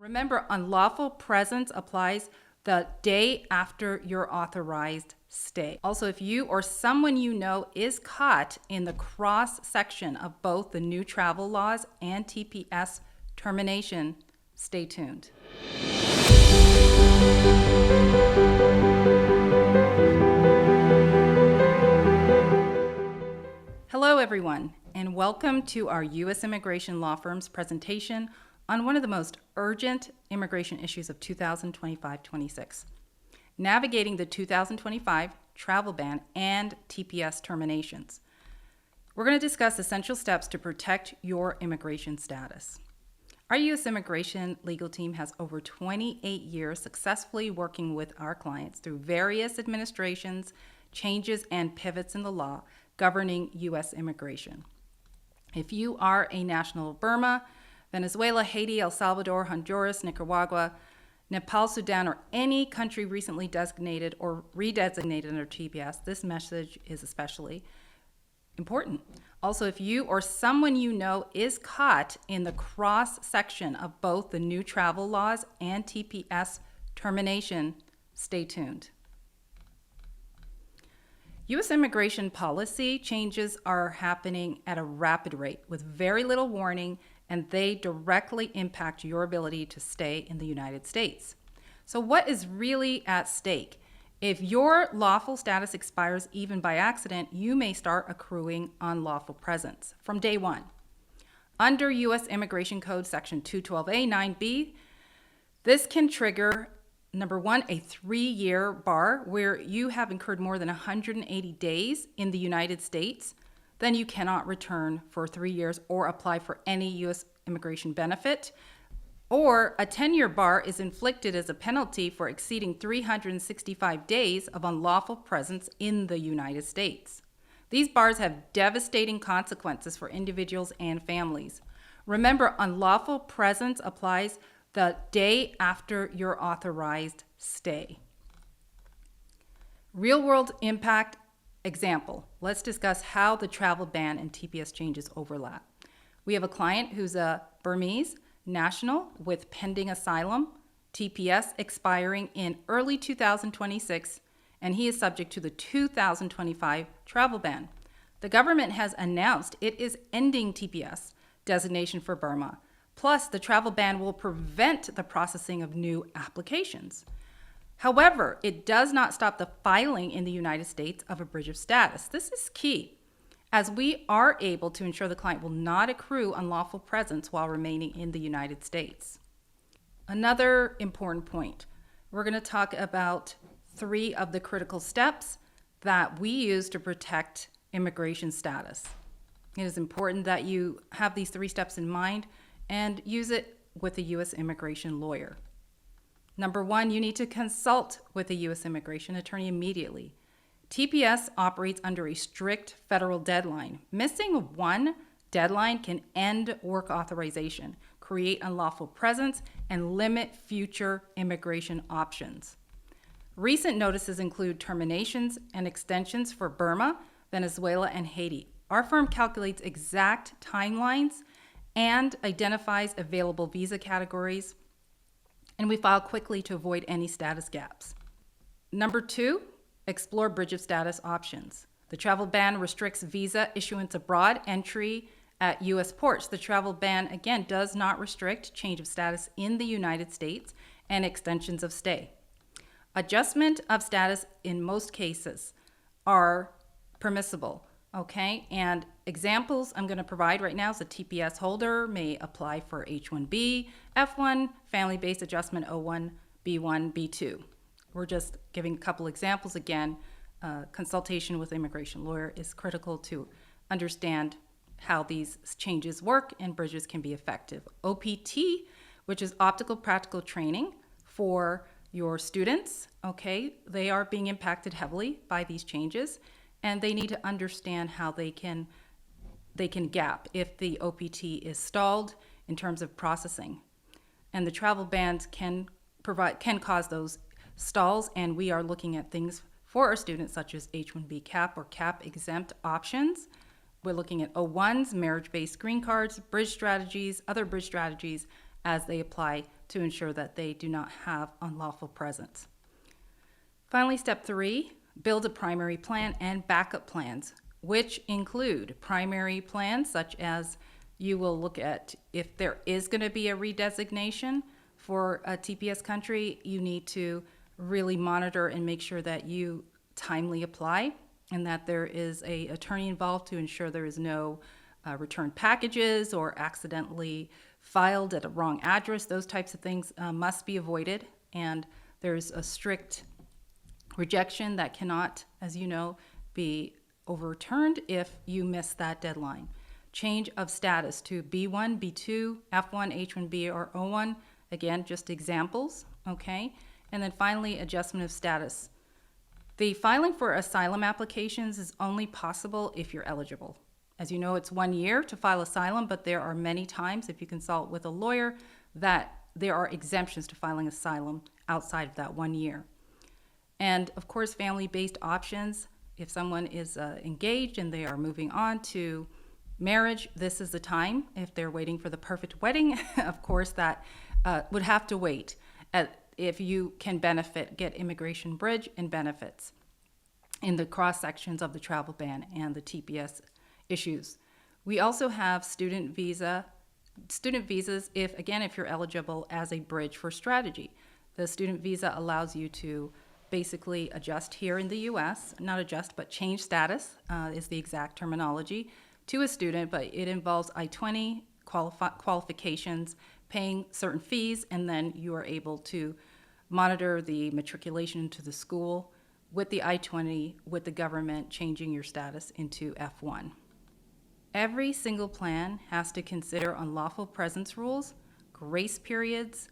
Remember, unlawful presence applies the day after your authorized stay. Also, if you or someone you know is caught in the cross section of both the new travel laws and TPS termination, stay tuned. Hello, everyone, and welcome to our U.S. Immigration Law Firm's presentation on one of the most urgent immigration issues of 2025-26, navigating the 2025 travel ban and TPS terminations. We're going to discuss essential steps to protect your immigration status. Our U.S. immigration legal team has over 28 years successfully working with our clients through various administrations, changes, and pivots in the law governing U.S. immigration. If you are a national of Burma, Venezuela, Haiti, El Salvador, Honduras, Nicaragua, Nepal, Sudan, or any country recently designated or redesignated under TPS, this message is especially important. Also, if you or someone you know is caught in the cross section of both the new travel laws and TPS termination, stay tuned. U.S. immigration policy changes are happening at a rapid rate with very little warning, and they directly impact your ability to stay in the United States. So what is really at stake? If your lawful status expires even by accident, you may start accruing unlawful presence from day one. Under U.S. Immigration Code Section 212A 9B, this can trigger, number one, a 3-year bar where you have incurred more than 180 days in the United States. Then you cannot return for 3 years or apply for any U.S. immigration benefit. Or a 10-year bar is inflicted as a penalty for exceeding 365 days of unlawful presence in the United States. These bars have devastating consequences for individuals and families. Remember, unlawful presence applies the day after your authorized stay. Real-world impact example. Let's discuss how the travel ban and TPS changes overlap. We have a client who's a Burmese national with pending asylum, TPS expiring in early 2026, and he is subject to the 2025 travel ban. The government has announced it is ending TPS designation for Burma. Plus, the travel ban will prevent the processing of new applications. However, it does not stop the filing in the United States of a bridge of status. This is key, as we are able to ensure the client will not accrue unlawful presence while remaining in the United States. Another important point, we're going to talk about 3 of the critical steps that we use to protect immigration status. It is important that you have these 3 steps in mind and use it with a U.S. immigration lawyer. Number 1, you need to consult with a U.S. immigration attorney immediately. TPS operates under a strict federal deadline. Missing one deadline can end work authorization, create unlawful presence, and limit future immigration options. Recent notices include terminations and extensions for Burma, Venezuela, and Haiti. Our firm calculates exact timelines and identifies available visa categories, and we file quickly to avoid any status gaps. Number 2, explore bridge of status options. The travel ban restricts visa issuance abroad, entry at U.S. ports. The travel ban, again, does not restrict change of status in the United States and extensions of stay. Adjustment of status in most cases are permissible. Okay, and examples I'm going to provide right now is a TPS holder may apply for H-1B, F-1, family-based adjustment O-1, B-1, B-2. We're just giving a couple examples again. Consultation with an immigration lawyer is critical to understand how these changes work and bridges can be effective. OPT, which is optical practical training for your students, okay, they are being impacted heavily by these changes, and they need to understand how they can gap if the OPT is stalled in terms of processing. And the travel bans can cause those stalls, and we are looking at things for our students such as H-1B cap or cap exempt options. We're looking at O-1s, marriage-based green cards, bridge strategies, other bridge strategies as they apply to ensure that they do not have unlawful presence. Finally, step 3, build a primary plan and backup plans, which include primary plans such as you will look at if there is going to be a redesignation for a TPS country, you need to really monitor and make sure that you timely apply and that there is an attorney involved to ensure there is no returned packages or accidentally filed at a wrong address. Those types of things must be avoided, and there's a strict rejection that cannot, as you know, be overturned if you miss that deadline. Change of status to B1, B2, F1, H1B, or O1. Again, just examples, okay? And then finally, adjustment of status. The filing for asylum applications is only possible if you're eligible. As you know, it's 1 year to file asylum, but there are many times, if you consult with a lawyer, that there are exemptions to filing asylum outside of that 1 year. And of course, family-based options. If someone is engaged and they are moving on to marriage, this is the time. If they're waiting for the perfect wedding, of course, that would have to wait. If you can benefit, get immigration bridge and benefits in the cross sections of the travel ban and the TPS issues. We also have student visas if you're eligible as a bridge for strategy. The student visa allows you to basically adjust here in the US, not adjust, but change status is the exact terminology to a student, but it involves I-20 qualifications, paying certain fees, and then you are able to monitor the matriculation into the school with the I-20, with the government changing your status into F1. Every single plan has to consider unlawful presence rules, grace periods,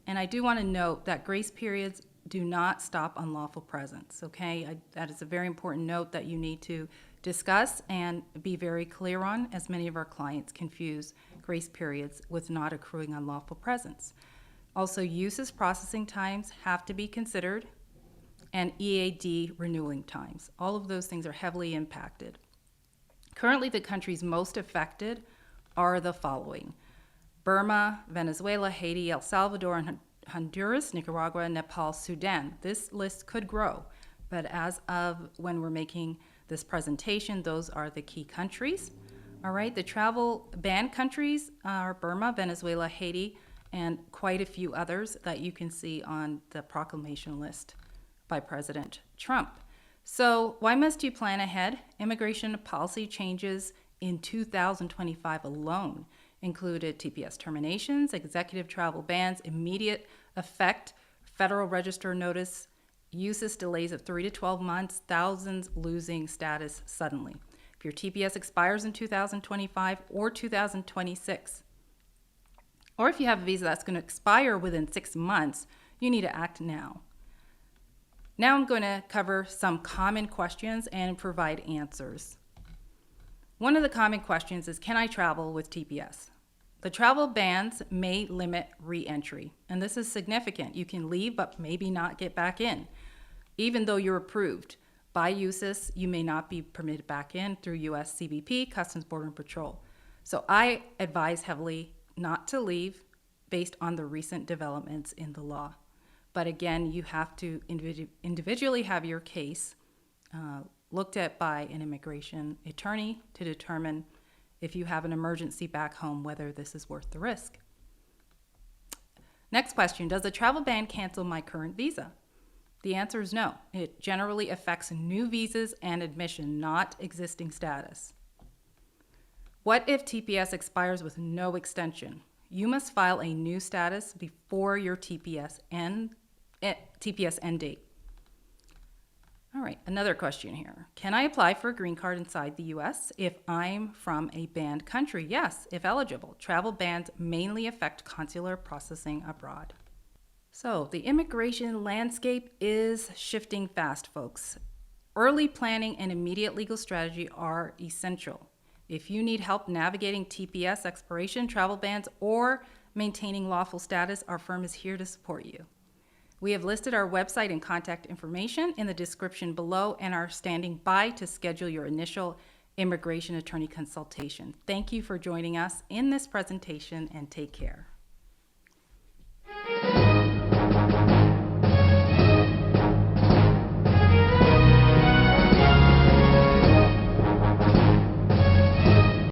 and I do want to note that grace periods do not stop unlawful presence, okay? That is a very important note that you need to discuss and be very clear on, as many of our clients confuse grace periods with not accruing unlawful presence. Also, uses processing times have to be considered, and EAD renewing times. All of those things are heavily impacted. Currently, the countries most affected are the following: Burma, Venezuela, Haiti, El Salvador, and Honduras, Nicaragua, Nepal, Sudan. This list could grow, but as of when we're making this presentation, those are the key countries. All right, the travel ban countries are Burma, Venezuela, Haiti, and quite a few others that you can see on the proclamation list by President Trump. So why must you plan ahead? Immigration policy changes in 2025 alone included TPS terminations, executive travel bans, immediate effect, Federal Register notice, uses delays of 3 to 12 months, thousands losing status suddenly. If your TPS expires in 2025 or 2026, or if you have a visa that's going to expire within 6 months, you need to act now. Now I'm going to cover some common questions and provide answers. One of the common questions is, can I travel with TPS? The travel bans may limit re-entry, and this is significant. You can leave, but maybe not get back in. Even though you're approved by USIS, you may not be permitted back in through US CBP, Customs Border and Patrol. So I advise heavily not to leave based on the recent developments in the law. But again, you have to individually have your case looked at by an immigration attorney to determine if you have an emergency back home, whether this is worth the risk. Next question, does the travel ban cancel my current visa? The answer is no. It generally affects new visas and admission, not existing status. What if TPS expires with no extension? You must file a new status before your TPS end date. All right, another question here. Can I apply for a green card inside the US if I'm from a banned country? Yes, if eligible. Travel bans mainly affect consular processing abroad. So the immigration landscape is shifting fast, folks. Early planning and immediate legal strategy are essential. If you need help navigating TPS expiration, travel bans, or maintaining lawful status, our firm is here to support you. We have listed our website and contact information in the description below and are standing by to schedule your initial immigration attorney consultation. Thank you for joining us in this presentation, and take care.